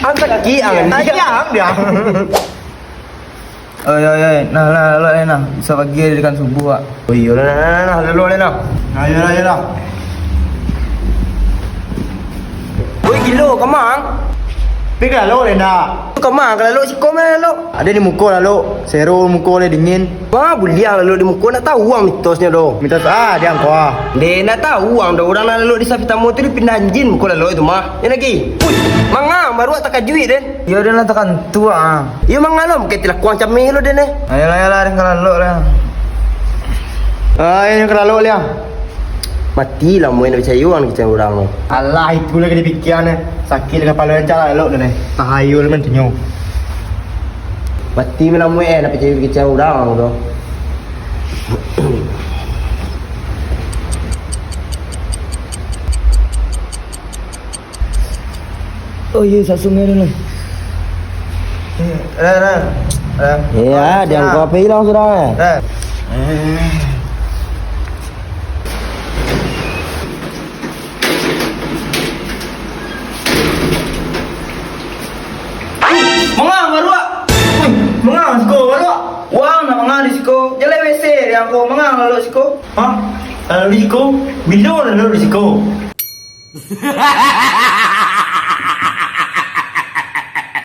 Ang sakit ang dia. Oi, nah, bisa pagi di kan subuh, Pak. Oh iya, nah, lalu nah. Ayolah. Oi kilo kamang. Pergi lalu nak. Kamang kalau si kau mana lalu? Ada di muka lalu, seru muka le dingin. Wah, buliang lalu di muka nak tahu uang mitosnya doh. Minta dia angkau. Dia nak tahu uang doh orang nak lalu di sapi tamu tu dia pindah anjing muka lalu itu mah. Ya lagi. Manga baru tak kajuit den. Ya udah lah tekan tua. Ya manga lo mungkin tilah kuang cami lo den eh. Ayolah, ring lalu lah. Ini ke lalu lah. Mati lah mau nak percaya uang kita orang lo. Allah itu lagi dipikiran sakit kepala cara lalu nih. Tahayul men tenyo. Mati mana mau nak percaya kita orang lo. Oh iya, sasungnya dulu. Ya, dia angkau apa hilang sudah. Mengang baru ah. Mengang siko baru ah. Wah, nak mengang di siko. Jalan WC dia aku mengang lalu siko. Hah? Lalu di siko? Bila lalu di siko?